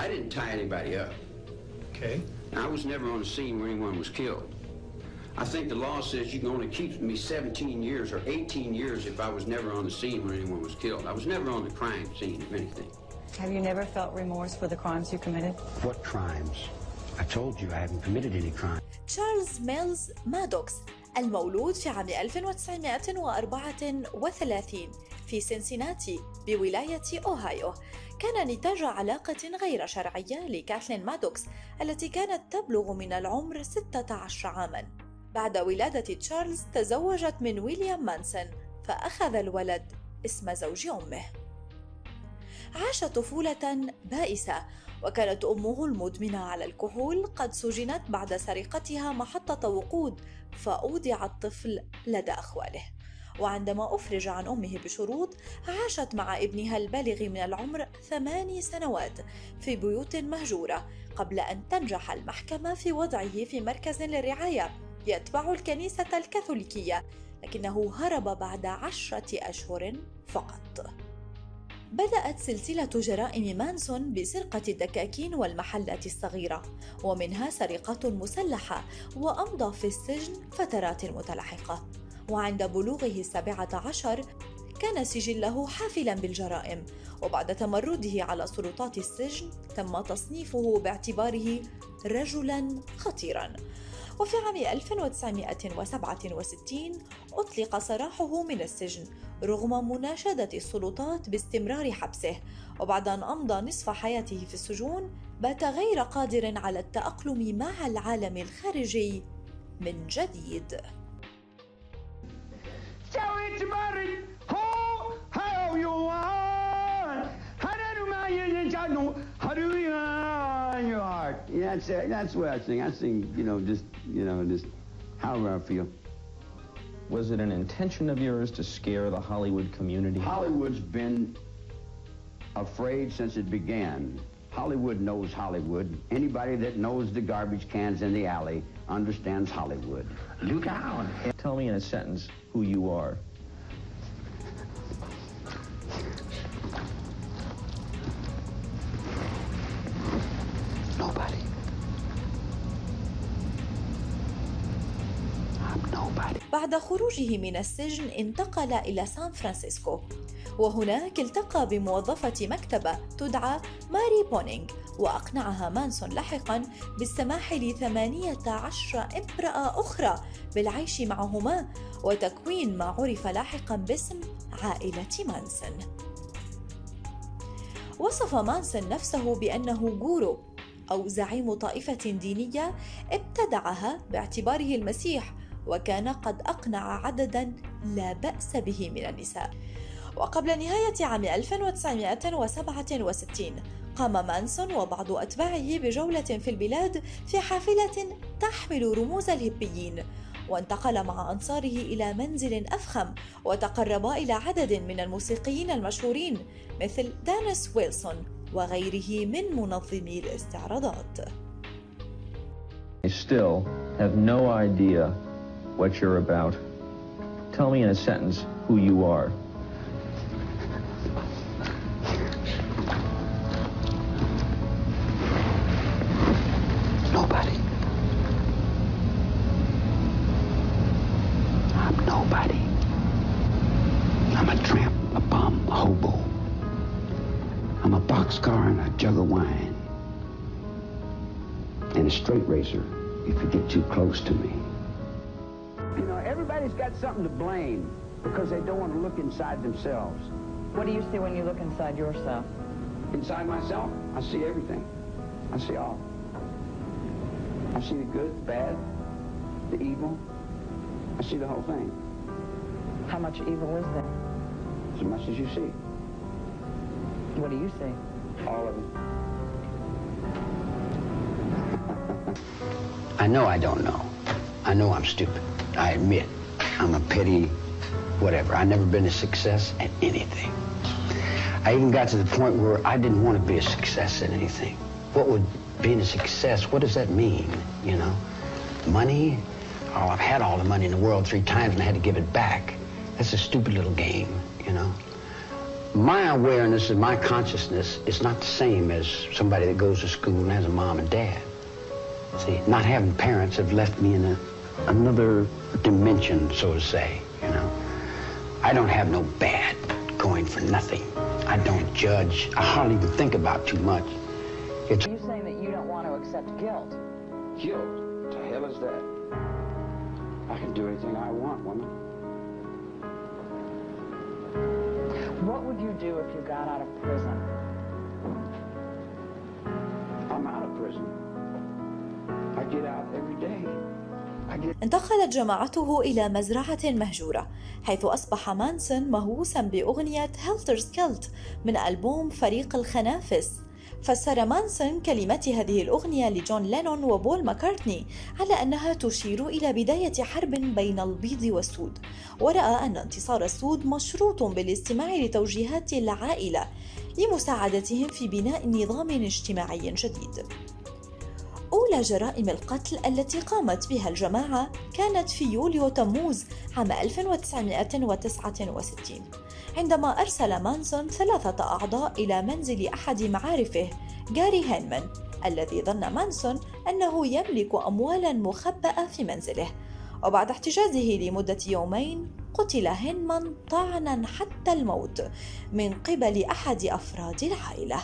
I didn't tie anybody up. Okay. I was never on the scene where anyone was killed. I think the law says you can only keep me 17 years or 18 years if I was never on the scene when anyone was killed. I was never on the crime scene, if anything. Have you never felt remorse for the crimes you committed? What crimes? I told you I haven't committed any crime. تشارلز ميلز مادوكس المولود في عام 1934 في سنسيناتي بولاية أوهايو كان نتاج علاقة غير شرعية لكاثلين مادوكس التي كانت تبلغ من العمر 16 عاماً. بعد ولادة تشارلز تزوجت من ويليام مانسون فأخذ الولد اسم زوج أمه. عاش طفولة بائسة وكانت أمه المدمنة على الكحول قد سجنت بعد سرقتها محطة وقود فأودع الطفل لدى أخواله. وعندما أفرج عن أمه بشروط عاشت مع ابنها البالغ من العمر 8 سنوات في بيوت مهجورة قبل أن تنجح المحكمة في وضعه في مركز للرعاية يتبع الكنيسة الكاثوليكية، لكنه هرب بعد 10 أشهر فقط. بدأت سلسلة جرائم مانسون بسرقة الدكاكين والمحلات الصغيرة ومنها سرقات مسلحة، وأمضى في السجن فترات متلاحقة. وعند بلوغه 17 كان سجله حافلاً بالجرائم، وبعد تمرده على سلطات السجن تم تصنيفه باعتباره رجلاً خطيراً. وفي عام 1967 أطلق سراحه من السجن رغم مناشدة السلطات باستمرار حبسه، وبعد أن أمضى نصف حياته في السجون بات غير قادر على التأقلم مع العالم الخارجي من جديد. Yeah, that's what I sing. I sing, just however I feel. Was it an intention of yours to scare the Hollywood community? Hollywood's been afraid since it began. Hollywood knows Hollywood. Anybody that knows the garbage cans in the alley understands Hollywood. Look out. Tell me in a sentence who you are. Nobody. I'm nobody. بعد خروجه من السجن انتقل إلى سان فرانسيسكو، وهناك التقى بموظفة مكتبة تدعى ماري بونينغ، وأقنعها مانسون لاحقاً بالسماح ل18 امرأة أخرى بالعيش معهما وتكوين ما عرف لاحقاً باسم عائلة مانسون. وصف مانسون نفسه بأنه جورو أو زعيم طائفة دينية ابتدعها باعتباره المسيح، وكان قد أقنع عدداً لا بأس به من النساء. وقبل نهاية عام 1967 قام مانسون وبعض أتباعه بجولة في البلاد في حافلة تحمل رموز الهيبيين، وانتقل مع أنصاره إلى منزل أفخم وتقرب إلى عدد من الموسيقيين المشهورين مثل دانيس ويلسون وغيره من منظمي الاستعراضات. I still have no idea what you're about. Tell me in a sentence who you are. Nobody. I'm nobody. I'm a tramp, a bum, a hobo. I'm a boxcar and a jug of wine. And a straight racer if you get too close to me. Everybody's got something to blame because they don't want to look inside themselves. What do you see when you look inside yourself? Inside myself, I see everything. I see all. I see the good, the bad, the evil. I see the whole thing. How much evil is there? As much as you see. What do you see? All of it. I know I don't know. I know I'm stupid. I admit I'm a petty whatever. I've never been a success at anything. I even got to the point where I didn't want to be a success at anything. What would being a success, what does that mean, Money? Oh, I've had all the money in the world 3 times and I had to give it back. That's a stupid little game, My awareness and my consciousness is not the same as somebody that goes to school and has a mom and dad. See, not having parents have left me in another dimension, so to say, you know. I don't have no bad going for nothing. I don't judge. I hardly even think about too much. It's... Are you saying that you don't want to accept guilt? Guilt? What the hell is that? I can do anything I want, woman. What would you do if you got out of prison? I'm out of prison. I get out every day. انتقلت جماعته إلى مزرعة مهجورة، حيث أصبح مانسون مهووساً بأغنية هيلتر سكيلت من ألبوم فريق الخنافس. فسر مانسون كلمات هذه الأغنية لجون لينون وبول ماكارتني على أنها تشير إلى بداية حرب بين البيض والسود، ورأى أن انتصار السود مشروط بالاستماع لتوجيهات العائلة لمساعدتهم في بناء نظام اجتماعي جديد. أولى جرائم القتل التي قامت بها الجماعة كانت في يوليو تموز عام 1969، عندما أرسل مانسون 3 أعضاء إلى منزل أحد معارفه جاري هينمان، الذي ظن مانسون أنه يملك أموالاً مخبأة في منزله. وبعد احتجازه لمدة يومين قتل هينمان طعنا حتى الموت من قبل أحد أفراد العائلة.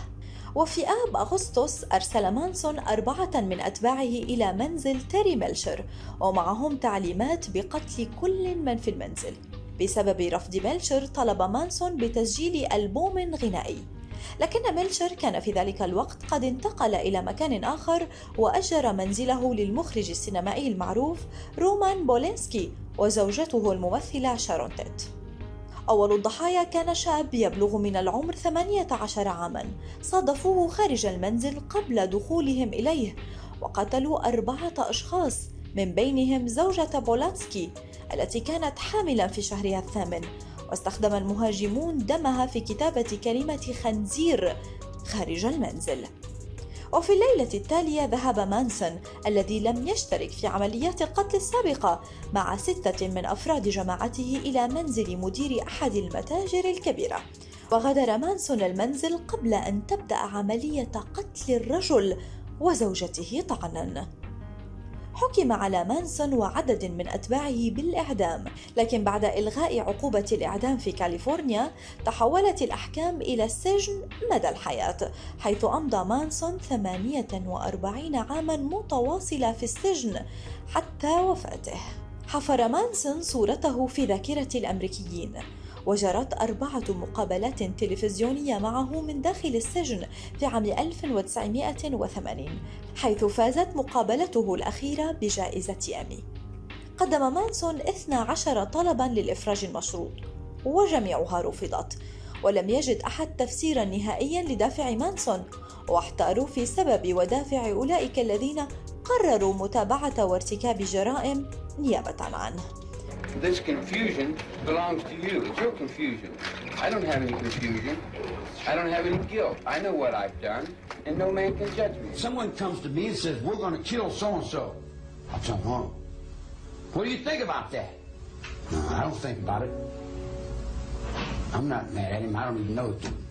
وفي آب أغسطس أرسل مانسون 4 من أتباعه إلى منزل تيري ميلشر، ومعهم تعليمات بقتل كل من في المنزل. بسبب رفض ميلشر طلب مانسون بتسجيل ألبوم غنائي، لكن ميلشر كان في ذلك الوقت قد انتقل إلى مكان آخر وأجر منزله للمخرج السينمائي المعروف رومان بولينسكي وزوجته الممثلة شارون تيت. أول الضحايا كان شاب يبلغ من العمر 18 عاماً، صادفوه خارج المنزل قبل دخولهم إليه، وقتلوا 4 أشخاص، من بينهم زوجة بولانسكي التي كانت حاملاً في شهرها الثامن، واستخدم المهاجمون دمها في كتابة كلمة خنزير خارج المنزل. وفي الليلة التالية ذهب مانسون الذي لم يشترك في عمليات القتل السابقة مع 6 من أفراد جماعته إلى منزل مدير أحد المتاجر الكبيرة، وغادر مانسون المنزل قبل أن تبدأ عملية قتل الرجل وزوجته طعنا. حكم على مانسون وعدد من أتباعه بالإعدام، لكن بعد إلغاء عقوبة الإعدام في كاليفورنيا تحولت الأحكام إلى السجن مدى الحياة، حيث أمضى مانسون 48 عاماً متواصلة في السجن حتى وفاته. حفر مانسون صورته في ذاكرة الأمريكيين، وجرت 4 مقابلات تلفزيونية معه من داخل السجن في عام 1980، حيث فازت مقابلته الأخيرة بجائزة إيمي. قدم مانسون 12 طلباً للإفراج المشروط، وجميعها رفضت، ولم يجد أحد تفسيراً نهائياً لدافع مانسون، واحتاروا في سبب ودافع أولئك الذين قرروا متابعة وارتكاب جرائم نيابة عنه. This confusion belongs to you. It's your confusion. I don't have any confusion. I don't have any guilt. I know what I've done, and no man can judge me. Someone comes to me and says, we're going to kill so-and-so. I'll tell them, oh, what do you think about that? No, I don't think about it. I'm not mad at him. I don't even know the dude.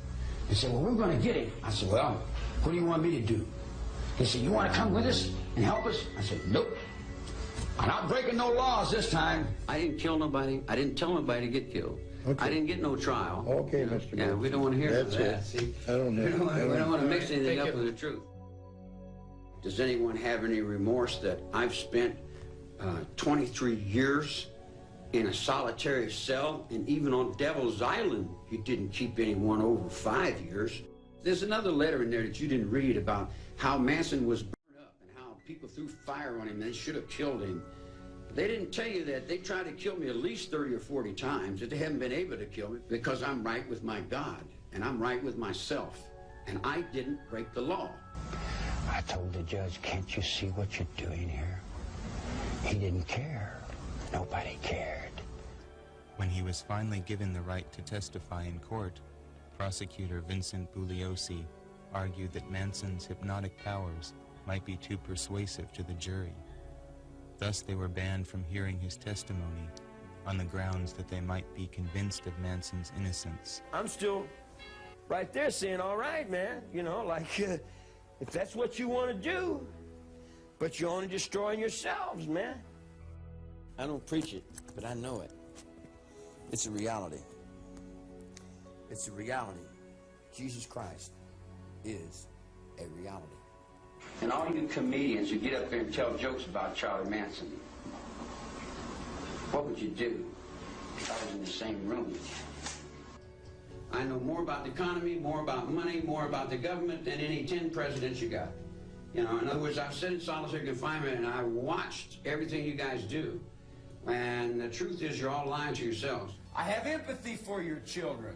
They say, well, we're going to get him. I said, well, what do you want me to do? They said, you want to come with us and help us? I said, nope. I'm not breaking no laws this time. I didn't kill nobody. I didn't tell nobody to get killed. Okay. I didn't get no trial. Okay, Mr. Yeah, we don't want to hear That's that. it. See? I don't have. We don't want to mix anything up with the truth. Does anyone have any remorse that I've spent 23 years in a solitary cell, and even on Devil's Island, you didn't keep anyone over 5 years? There's another letter in there that you didn't read about how Manson was burned up and how people threw fire on him. They should have killed him. They didn't tell you that they tried to kill me at least 30 or 40 times, that they haven't been able to kill me because I'm right with my God and I'm right with myself, and I didn't break the law. I told the judge, can't you see what you're doing here? He didn't care. Nobody cared. When he was finally given the right to testify in court, prosecutor Vincent Bugliosi argued that Manson's hypnotic powers might be too persuasive to the jury. Thus, they were banned from hearing his testimony on the grounds that they might be convinced of Manson's innocence. I'm still right there saying, all right, man, you know, like, if that's what you want to do, but you're only destroying yourselves, man. I don't preach it, but I know it. It's a reality. It's a reality. Jesus Christ is a reality. And all you comedians who get up there and tell jokes about Charlie Manson, what would you do if I was in the same room with you? I know more about the economy, more about money, more about the government than any 10 presidents you got. You know, in other words, I've sat in solitary confinement and I watched everything you guys do. And the truth is, you're all lying to yourselves. I have empathy for your children.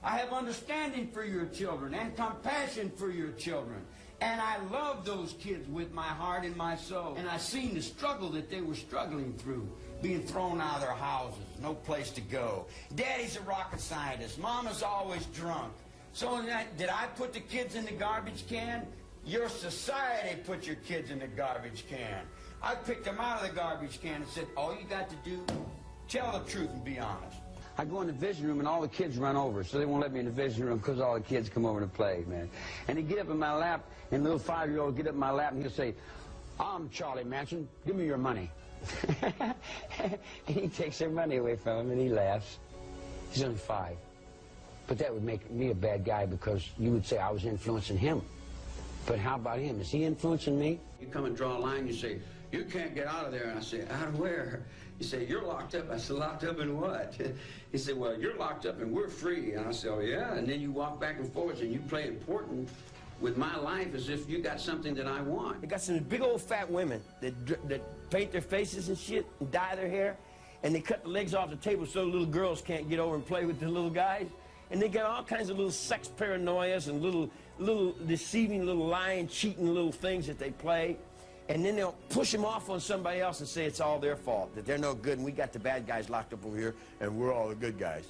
I have understanding for your children and compassion for your children. And I love those kids with my heart and my soul. And I've seen the struggle that they were struggling through, being thrown out of their houses, no place to go. Daddy's a rocket scientist. Mama's always drunk. So did I put the kids in the garbage can? Your society put your kids in the garbage can. I picked them out of the garbage can and said, all you got to do, tell the truth and be honest. I go in the vision room and all the kids run over, so they won't let me in the vision room because all the kids come over to play, man. And they get up in my lap, and little 5-year-olds get up in my lap and he'll say, I'm Charlie Manson, give me your money. And he takes their money away from him and he laughs. He's only 5. But that would make me a bad guy because you would say I was influencing him. But how about him? Is he influencing me? You come and draw a line, you say, you can't get out of there. And I say, out of where? You say, you're locked up. I said, locked up in what? He said, well, you're locked up and we're free. And I said, oh, yeah? And then you walk back and forth and you play important with my life as if you got something that I want. They got some big old fat women that paint their faces and shit and dye their hair. And they cut the legs off the table so little girls can't get over and play with the little guys. And they got all kinds of little sex paranoias and little deceiving, little lying, cheating little things that they play. And then they'll push them off on somebody else and say it's all their fault, that they're no good, and we got the bad guys locked up over here, and we're all the good guys.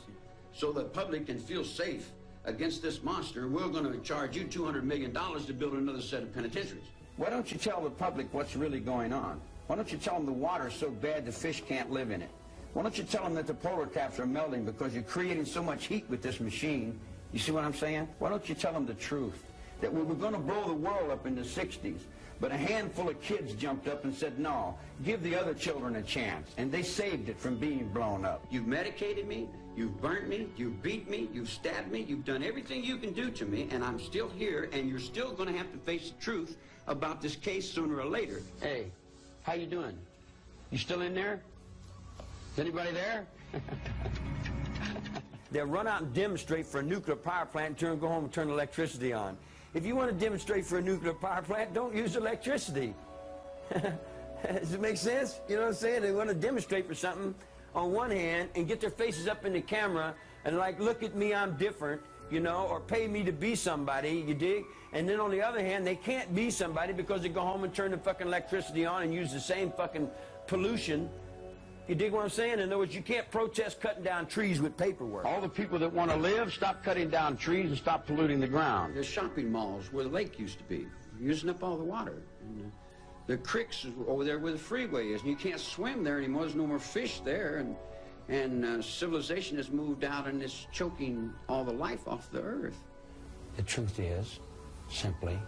So the public can feel safe against this monster, we're going to charge you $200 million to build another set of penitentiaries. Why don't you tell the public what's really going on? Why don't you tell them the water's so bad the fish can't live in it? Why don't you tell them that the polar caps are melting because you're creating so much heat with this machine? You see what I'm saying? Why don't you tell them the truth? That we were going to blow the world up in the 60s. But a handful of kids jumped up and said, no, give the other children a chance. And they saved it from being blown up. You've medicated me, you've burnt me, you've beat me, you've stabbed me, you've done everything you can do to me, and I'm still here, and you're still going to have to face the truth about this case sooner or later. Hey, how you doing? You still in there? Is anybody there? They'll run out and demonstrate for a nuclear power plant and go home and turn electricity on. If you want to demonstrate for a nuclear power plant, don't use electricity. Does it make sense? You know what I'm saying? They want to demonstrate for something on one hand and get their faces up in the camera and like, look at me, I'm different, you know, or pay me to be somebody, you dig? And then on the other hand, they can't be somebody because they go home and turn the fucking electricity on and use the same fucking pollution. You dig what I'm saying? In other words, you can't protest cutting down trees with paperwork. All the people that want to live, stop cutting down trees and stop polluting the ground. There's shopping malls where the lake used to be, using up all the water. And the creeks over there where the freeway is, and you can't swim there anymore. There's no more fish there, and civilization has moved out and it's choking all the life off the earth. The truth is, simply,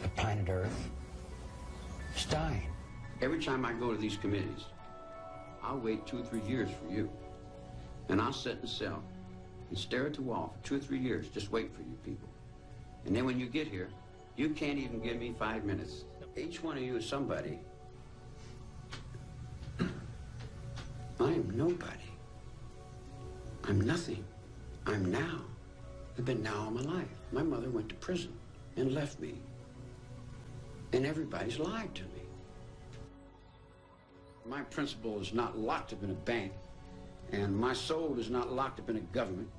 the planet Earth is dying. Every time I go to these committees, I'll wait 2 or 3 years for you. And I'll sit in a cell and stare at the wall for 2 or 3 years, just wait for you people. And then when you get here, you can't even give me 5 minutes. Each one of you is somebody. I am nobody. I'm nothing. I'm now. I've been now all my life. My mother went to prison and left me. And everybody's lied to me. My principal is not locked up in a bank, and my soul is not locked up in a government,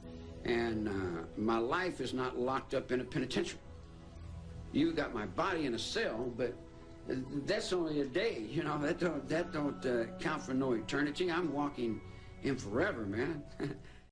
and my life is not locked up in a penitentiary. You got my body in a cell, but that's only a day, you know, that don't count for no eternity. I'm walking in forever, man.